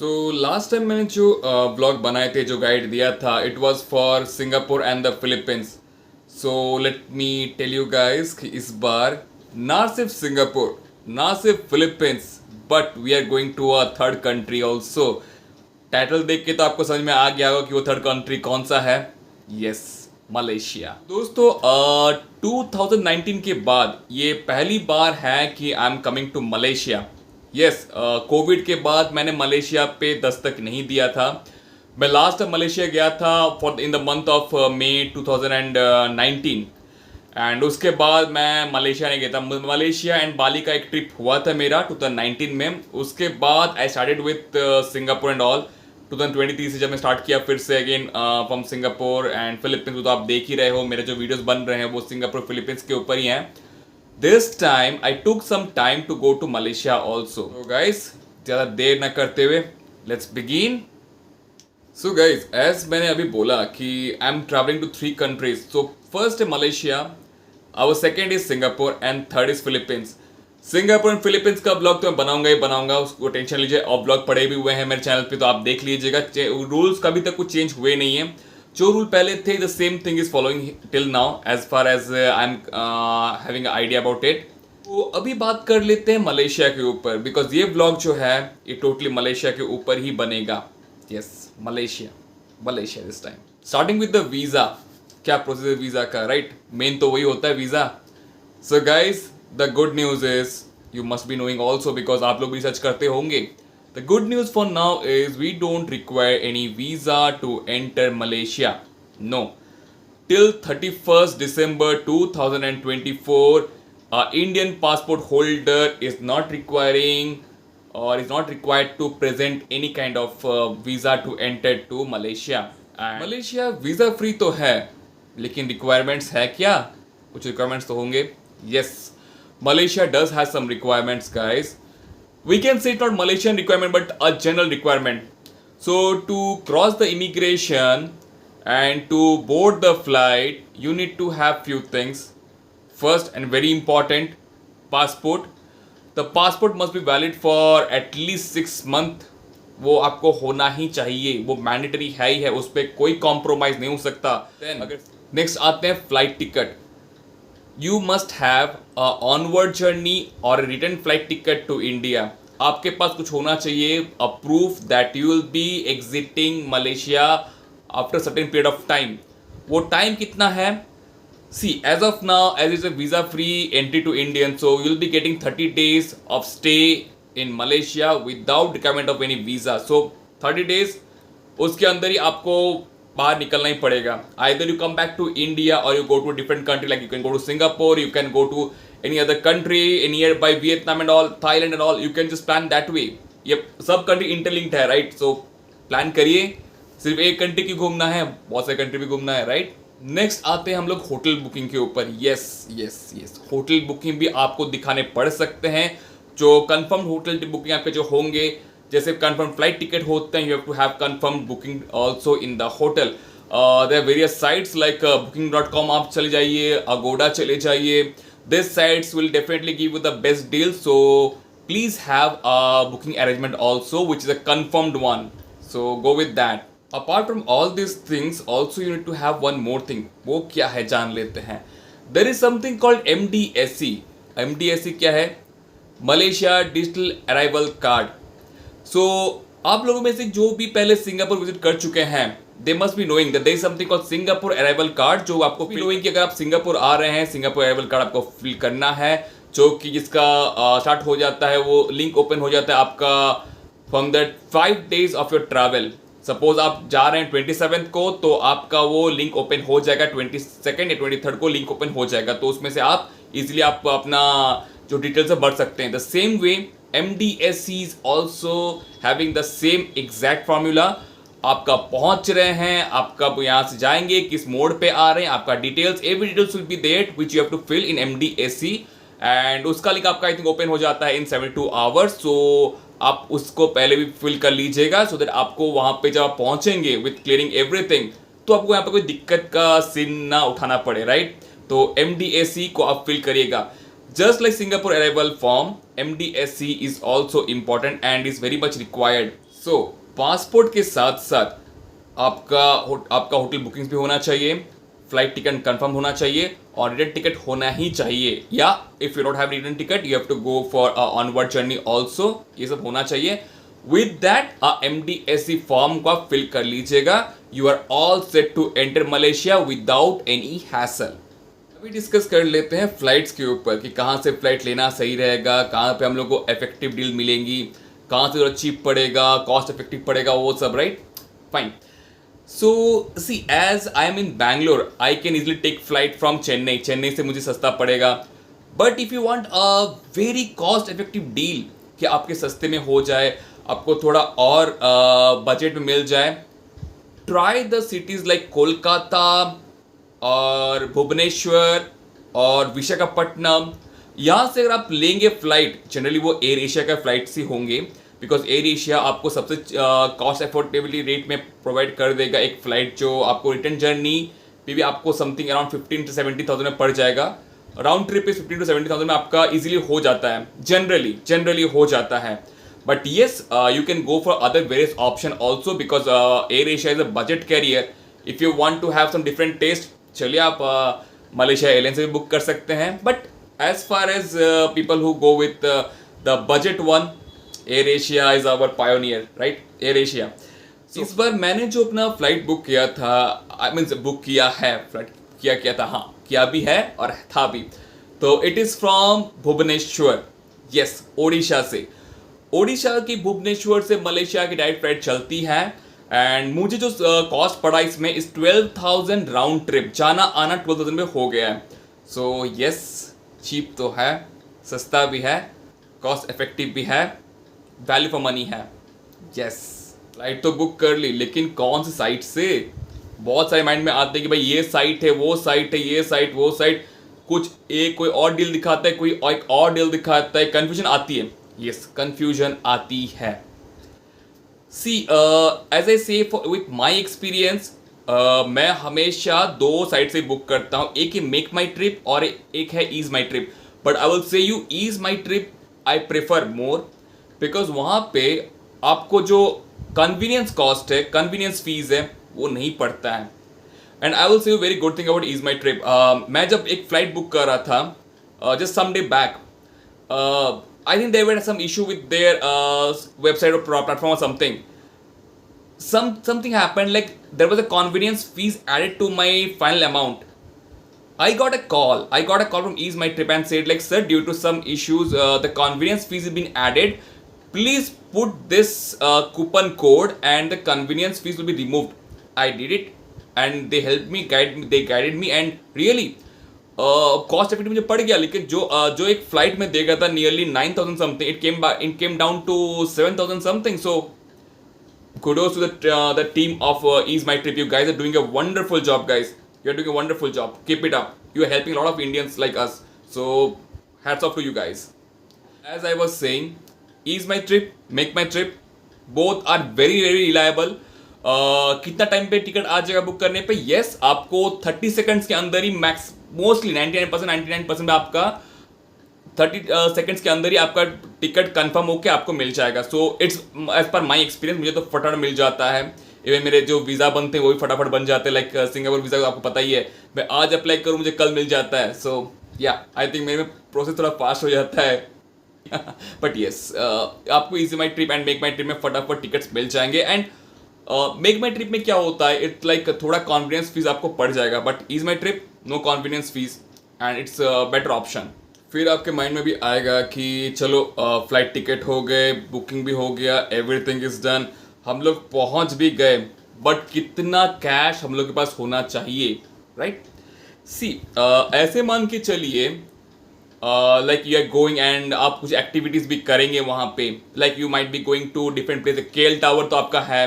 So last time मैंने जो blog बनाए थे, जो गाइड दिया था, it was for Singapore and the Philippines. So let me tell you guys कि इस बार ना सिर्फ सिंगापुर, ना सिर्फ Philippines, but we are going to a third country also. Title देख के तो आपको समझ में आ गया होगा कि वो थर्ड कंट्री कौन सा है. Yes, Malaysia. दोस्तों 2019 के बाद ये पहली बार है कि I am coming to Malaysia. Yes, Covid के बाद मैंने मलेशिया पे दस्तक नहीं दिया था. मैं लास्ट टाइम मलेशिया गया था for in the month of May 2019 and उसके बाद मैं मलेशिया नहीं गया था. मलेशिया एंड बाली का एक ट्रिप हुआ था मेरा 2019 में. उसके बाद I started with Singapore and all. 2023 से जब मैं स्टार्ट किया फिर से again from Singapore and Philippines. तो आप देख ही रहे हो मेरे जो वीडियोस बन रहे हैं वो सिंगापुर फिलीपींस के ऊपर ही हैं. This time I took some time to go to Malaysia also. तो गाइस ज़्यादा देर ना करते हुए let's begin. So guys, as मैंने अभी बोला कि I am travelling to 3 countries. So first है Malaysia, our second is Singapore and third is Philippines. Singapore and Philippines का ब्लॉग तो मैं बनाऊंगा ही बनाऊंगा, उसको टेंशन लीजिए. और ब्लॉग पड़े भी हुए हैं मेरे चैनल पे, तो आप देख लीजिएगा. रूल्स कभी तक कुछ चेंज हुए नहीं है. जो रूल पहले थे the same thing is following till now as far as I am having idea about it. तो अभी बात कर लेते हैं मलेशिया के ऊपर, बिकॉज ये ब्लॉग जो है ये टोटली मलेशिया के ऊपर ही बनेगा. Yes, Malaysia this time. Starting with the visa. क्या प्रोसेस है वीज़ा का, राइट? मेन तो वही होता है visa. So guys, the good news is you must be knowing also, because आप लोग रिसर्च करते होंगे. The good news for now is we don't require any visa to enter Malaysia. No, till 31st December 2024, Indian passport holder is not requiring or is not required to present any kind of visa to enter to Malaysia. And Malaysia visa free तो है, लेकिन requirements है क्या? कुछ requirements तो होंगे. Yes, Malaysia does have some requirements, guys. We can say it's not Malaysian requirement but a general requirement. So to cross the immigration and to board the flight, you need to have few things. First and very important, passport. The passport must be valid for at least 6 months. वो आपको होना ही चाहिए, वो mandatory है ही है, उस पर कोई कॉम्प्रोमाइज नहीं हो सकता. Then नेक्स्ट आते हैं flight ticket. You must have a onward journey or a return flight ticket to India. आपके पास कुछ होना चाहिए, a proof that you will be exiting Malaysia after certain period of time. वो टाइम कितना है? See, as of now, as it's a visa-free entry to Indian, so you'll be getting 30 days of stay in Malaysia without requirement of any visa. So 30 days, उसके अंदर ही आपको बाहर निकलना ही पड़ेगा. Either you come back to India or you go to a different country, like you can go to Singapore, you can go to any other country, nearby Vietnam and all, Thailand and all. You can just plan that way. ये सब country interlinked है, right? So plan करिए. सिर्फ एक country की घूमना है, बहुत सारे कंट्री भी घूमना है, राइट? नेक्स्ट आते हैं हम लोग होटल बुकिंग के ऊपर. यस, होटल बुकिंग भी आपको दिखाने पड़ सकते हैं. जो कंफर्म होटल बुकिंग आपके जो होंगे, जैसे कंफर्म फ्लाइट टिकट होते हैं, you have to have confirm booking also in the hotel. There are various sites like booking.com आप चले जाइए, अगोडा चले जाइए. This sites will definitely give you the best deal. So please have a booking arrangement also which is a confirmed one. So go with that. Apart from all these things, also you need to have one more thing. वो क्या है जान लेते हैं. There is something called MDSC. MDSC क्या है? Malaysia Digital Arrival Card. So आप लोगों में से जो भी पहले सिंगापुर विजिट कर चुके हैं, they must be knowing that there is something called Singapore Arrival Card, जो आपको फील knowing कि अगर आप सिंगापुर आ रहे हैं, सिंगापुर अराइवल कार्ड आपको फिल करना है, जो कि जिसका स्टार्ट हो जाता है, वो लिंक ओपन हो जाता है आपका from that 5 days of your travel. Suppose आप जा रहे हैं 27th को, तो आपका वो लिंक ओपन हो जाएगा 22nd या 23rd को लिंक ओपन हो जाएगा. तो उसमें से आप इजीली आप अपना जो डिटेल्स है भर सकते हैं. The same way MDSC is also having the same exact formula. आपका पहुंच रहे हैं, आपका यहाँ से जाएंगे, किस मोड पे आ रहे हैं, आपका details, every details will be there which you have to fill in MDSC. And उसका लिंक आपका आई थिंक ओपन हो जाता है इन 72 आवर्स. सो आप उसको पहले भी फिल कर लीजिएगा, सो दैट आपको वहाँ पे जब आप पहुँचेंगे विथ क्लियरिंग एवरीथिंग, तो आपको यहाँ पे कोई दिक्कत का सीन ना उठाना पड़े, राइट? तो MDSC को आप फिल करिएगा. Just like Singapore arrival form, MDSC is also important and is very much required. So passport के साथ साथ आपका होटल बुकिंग्स भी होना चाहिए, फ्लाइट टिकट कंफर्म होना चाहिए और रिटर्न टिकट होना ही चाहिए, या if you don't have return ticket you have to go for onward journey also, ये सब होना चाहिए। विद दैट MDSC फॉर्म को आप फिल कर लीजिएगा। You are all set to enter Malaysia without any hassle. अभी डिस्कस कर लेते हैं फ्लाइट्स के ऊपर कि कहाँ से फ्लाइट लेना सही रहेगा, कहाँ पे हम लोग को इफेक्टिव डील मिलेंगी, कहाँ से थोड़ा चीप पड़ेगा, कॉस्ट इफेक्टिव पड़ेगा, वो सब, right? Fine. So see, as I am in Bangalore, I can easily take flight from Chennai. Chennai से मुझे सस्ता पड़ेगा. But if you want a very cost effective deal कि आपके सस्ते में हो जाए, आपको थोड़ा और बजट में मिल जाए, try the cities like Kolkata और भुवनेश्वर और विशाखापट्टनम। यहाँ से अगर आप लेंगे फ्लाइट, जनरली वो एयर एशिया का फ्लाइट्स ही होंगे, बिकॉज एयर एशिया आपको सबसे कॉस्ट एफोर्डेबली रेट में प्रोवाइड कर देगा एक फ़्लाइट जो आपको रिटर्न जर्नी पे भी आपको समथिंग अराउंड 15 to 70,000 में पड़ जाएगा। राउंड ट्रिप पे 15 to 70,000 में आपका इजीली हो जाता है, जनरली हो जाता है। But yes, you can go for other various option also, because Air Asia is a budget carrier. If you want to have some different taste, चलिए आप मलेशिया एयरलाइन से भी बुक कर सकते हैं। But as far as people who go with the budget one, Air Asia is our pioneer, right? Air Asia. इस बार मैंने जो अपना फ्लाइट बुक किया था, आई मीन बुक किया है, फ्लाइट किया था, हाँ किया भी है और था भी, तो it is from Bhubaneswar, yes, Odisha से। ओडिशा की भुवनेश्वर से मलेशिया की डायरेक्ट फ्लाइट चलती है एंड मुझे जो कॉस्ट पड़ा इसमें इस 12,000 राउंड ट्रिप, जाना आना 12,000 में हो गया है। सो यस, चीप तो है, सस्ता भी है, कॉस्ट इफेक्टिव भी है, वैल्यू फॉर मनी है। यस, फ्लाइट तो बुक कर ली, लेकिन कौन सी साइट से? बहुत सारे माइंड में आते हैं कि भाई ये साइट है, वो साइट है, ये साइट, वो साइट, कुछ एक कोई और डील दिखाता है, कोई एक और डील दिखाता है, कंफ्यूजन आती है। यस, कंफ्यूजन आती है। सी, एज आई से विथ माई एक्सपीरियंस, मैं हमेशा दो साइट से बुक करता हूँ, एक है मेक माई ट्रिप और एक है Ease My Trip. But I will say you Ease My Trip I prefer more, because वहाँ पे आपको जो कन्वीनियंस कॉस्ट है, कन्वीनियंस फीस है, वो नहीं पड़ता है। And I will say you very good thing about Ease My Trip. मैं जब एक फ्लाइट बुक कर रहा था just some day back, I think there were some issue with their website और प्लेटफॉर्म और something happened, like there was a convenience fees added to my final amount. I got a call from Ease My Trip and said like, sir, due to some issues the convenience fees have been added, please put this coupon code and the convenience fees will be removed. I did it and they helped me, they guided me and really cost effective मुझे पड़ गया। लेकिन जो एक flight में देगा था nearly 9,000 something, it came down to 7,000 something. So kudos to the team of Ease My Trip. You guys are doing a wonderful job, guys. You are doing a wonderful job. Keep it up. You are helping a lot of Indians like us. So hats off to you guys. As I was saying, Ease My Trip, Make My Trip, both are very reliable. कितना time पे ticket आ जाएगा book करने पे? Yes, आपको 30 seconds के अंदर ही max, mostly 99% में आपका 30 सेकंड्स के अंदर ही आपका टिकट कंफर्म होके आपको मिल जाएगा। So it's as per my experience, मुझे तो फटाफट मिल जाता है। इवन मेरे जो वीज़ा बनते हैं वो भी फटाफट बन जाते हैं। लाइक सिंगापुर वीज़ा आपको पता ही है, मैं आज अप्लाई करूँ मुझे कल मिल जाता है। सो या आई थिंक मेरे में प्रोसेस थोड़ा फास्ट हो जाता है। बट येस, आपको easy my trip and make my trip में फटाफट टिकट्स मिल जाएंगे। एंड मेक माई ट्रिप में क्या होता है, इट्स लाइक थोड़ा कॉन्फिडेंस फीस आपको पड़ जाएगा, but Ease My Trip no confidence fee and it's better option. फिर आपके माइंड में भी आएगा कि चलो फ्लाइट टिकट हो गए, बुकिंग भी हो गया, एवरीथिंग इज डन, हम लोग पहुंच भी गए, बट कितना कैश हम लोग के पास होना चाहिए, राइट? सी, ऐसे मान के चलिए लाइक यू आर गोइंग एंड आप कुछ एक्टिविटीज़ भी करेंगे वहाँ पे, like you might be going to different place. KL tower तो आपका है,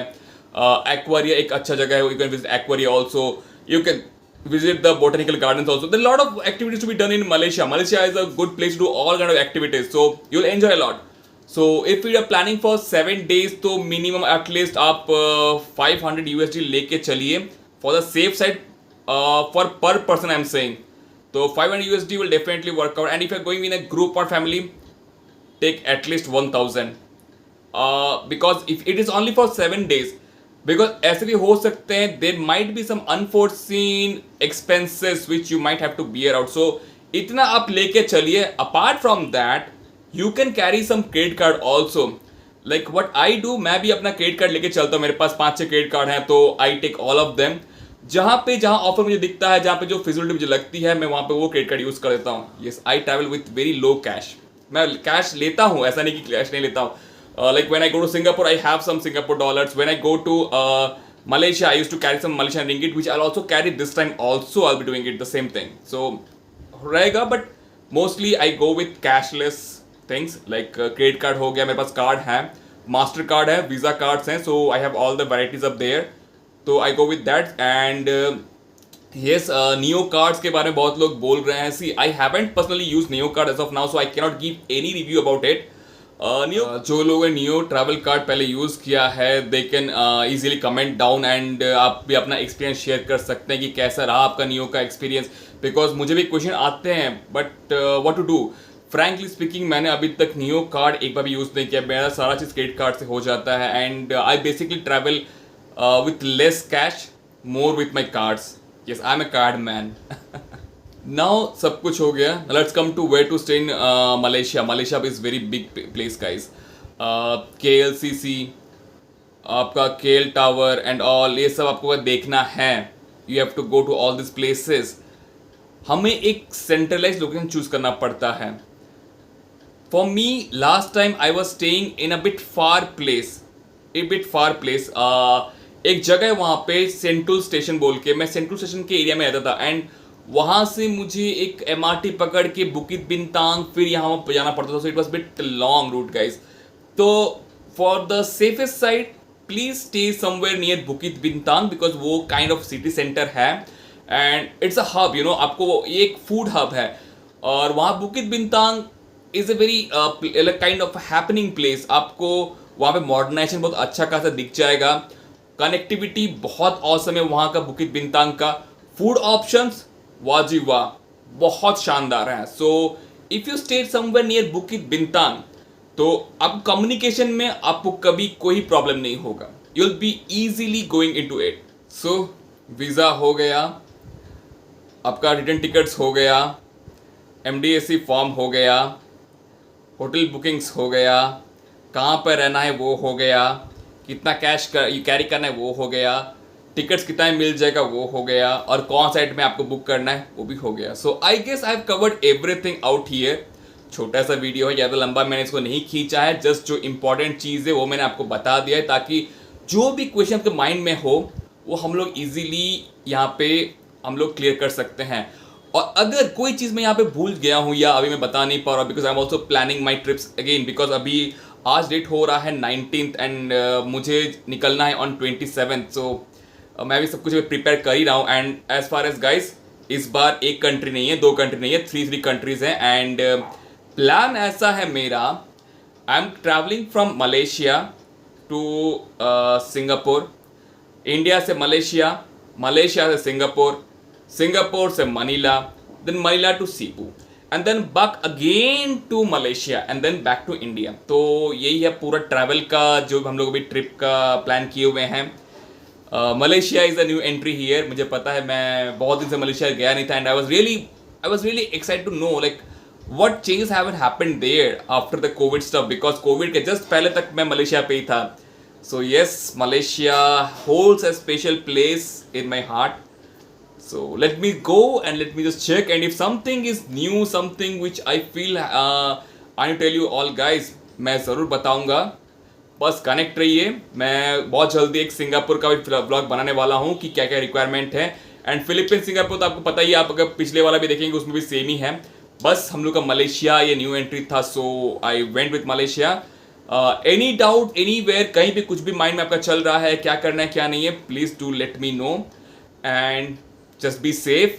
एक्वारिया एक अच्छा जगह है, you can visit Aquaria also, you can visit the botanical gardens also. There are a lot of activities to be done in Malaysia. Malaysia is a good place to do all kind of activities, so you'll enjoy a lot. So if you are planning for 7 days, तो minimum at least आप 500 USD लेके चलिए for the safe side, for per person I'm saying. तो 500 USD will definitely work out. And if you are going in a group or family, take at least 1,000. Because if it is only for 7 days, because ऐसे भी हो सकते हैं there might be some unforeseen expenses which you might have to bear out, so इतना आप लेके चलिए. Apart from that you can carry some credit card also. Like what I do, मैं भी अपना क्रेडिट कार्ड लेके चलता हूँ. मेरे पास 5-6 क्रेडिट कार्ड हैं, तो I take all of them. जहाँ ऑफर मुझे दिखता है, जहाँ पे जो फिजिलिटी मुझे लगती है, मैं वहाँ पे वो क्रेडिट कार्ड यूज कर देता हूँ. Yes, I travel with very low cash. मैं कैश लेता हूँ, ऐसा नहीं कि कैश नहीं लेता हूँ. Like when I go to Singapore, I have some Singapore dollars. When I go to Malaysia, I used to carry some Malaysian ringgit, which I'll also carry this time. Also, I'll be doing it the same thing. So, रहेगा, but mostly I go with cashless things. Like credit card हो गया, मेरे पास card है, master card है, visa cards हैं. So I have all the varieties up there. तो I go with that. And yes, Neo cards के बारे में बहुत लोग बोल रहे हैं. See, I haven't personally used Neo card as of now, so I cannot give any review about it. जो लोगों ने नियो ट्रैवल कार्ड पहले यूज़ किया है, they can easily comment down and आप भी अपना एक्सपीरियंस शेयर कर सकते हैं कि कैसा रहा आपका नियो का एक्सपीरियंस. बिकॉज मुझे भी क्वेश्चन आते हैं, but what to do. Frankly speaking, मैंने अभी तक नियो कार्ड एक बार भी यूज़ नहीं किया. मेरा सारा चीज़ क्रेडिट कार्ड से हो जाता है. And I basically travel with less cash, more with my cards. Yes, I am a card man. Now सब कुछ हो गया. Let's come to where to stay in Malaysia. Malaysia is very big place guys. KLCC, आपका KL tower and all, ये सब आपको अगर देखना है, you have to go to all this places. हमें एक सेंट्रलाइज लोकेशन चूज करना पड़ता है. For me last time I was staying in a bit far place. एक जगह है वहाँ पे सेंट्रल स्टेशन बोल के, मैं सेंट्रल स्टेशन के एरिया में रहता था. एंड वहाँ से मुझे एक MRT पकड़ के बुकित बिनतांग फिर यहाँ पर जाना पड़ता था. So it was bit long route guys. तो for the safest side please stay somewhere near Bukit Bintang, because वो काइंड ऑफ सिटी सेंटर है and it's a hub, you know. आपको वो एक फूड हब है और वहाँ Bukit Bintang is a very kind of happening place. आपको वहाँ पे मॉडर्नाइजेशन बहुत अच्छा खासा दिख जाएगा. कनेक्टिविटी बहुत औसम है वहाँ का बुकित बिनतांग का. फूड ऑप्शंस वाजी वाह, बहुत शानदार है. So if you stay somewhere near Bukit Bintang, तो आप कम्युनिकेशन में आपको कभी कोई प्रॉब्लम नहीं होगा. You will be easily going into it. So visa हो गया, आपका रिटर्न टिकट्स हो गया, MDAC फॉर्म हो गया, होटल बुकिंग्स हो गया, कहाँ पर रहना है वो हो गया, कितना कैश कैरी करना है वो हो गया, टिकट्स कितना मिल जाएगा वो हो गया, और कौन साइड में आपको बुक करना है वो भी हो गया. So I guess I have covered everything out here. छोटा सा वीडियो है, ज़्यादा लंबा मैंने इसको नहीं खींचा है. जस्ट जो इंपॉर्टेंट चीज़ है वो मैंने आपको बता दिया है, ताकि जो भी क्वेश्चन आपके माइंड में हो वो हम लोग ईजिली यहाँ पे हम लोग क्लियर कर सकते हैं. और अगर कोई चीज़ मैं यहाँ पे भूल गया हूँ या अभी मैं बता नहीं पा रहा, because I am also planning my trips again, because अभी आज डेट हो रहा है 19th एंड मुझे निकलना है ऑन 27th. सो मैं भी सब कुछ प्रिपेयर कर ही रहा हूँ. And as far as guys, इस बार एक कंट्री नहीं है, 2 कंट्री नहीं है, 3 कंट्रीज हैं. एंड प्लान ऐसा है मेरा, I am travelling from Malaysia to Singapore, India से मलेशिया, मलेशिया से सिंगापुर, सिंगापुर से Manila, then Manila to Cebu, and then back again to Malaysia and then back to India. तो यही है पूरा ट्रैवल का जो हम लोग अभी ट्रिप का प्लान किए हुए हैं. Malaysia is a new entry here. मुझे पता है, मैं बहुत दिन से मलेशिया गया नहीं था. And I was really excited to know like what changes haven't happened there after the COVID stuff, because COVID के just पहले तक मैं मलेशिया पे ही था. So yes, Malaysia holds a special place in my heart. So let me go and let me just check, and if something is new, something which I feel I need to tell you all guys, मैं ज़रूर बताऊंगा. बस connect रहिए. मैं बहुत जल्दी एक Singapore का भी ब्लॉग बनाने वाला हूँ कि क्या क्या रिक्वायरमेंट है. एंड फिलीपींस सिंगापुर तो आपको पता ही है, आप अगर पिछले वाला भी देखेंगे उसमें भी सेम ही है. बस हम लोग का मलेशिया ये न्यू एंट्री था. So I went with Malaysia. Any doubt anywhere, कहीं भी कुछ भी माइंड में आपका चल रहा है, क्या करना है क्या नहीं है, please do let me know. And just be safe,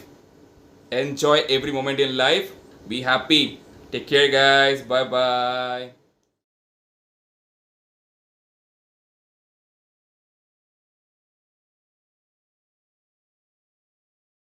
enjoy every moment in life, be happy, take care guys, bye bye.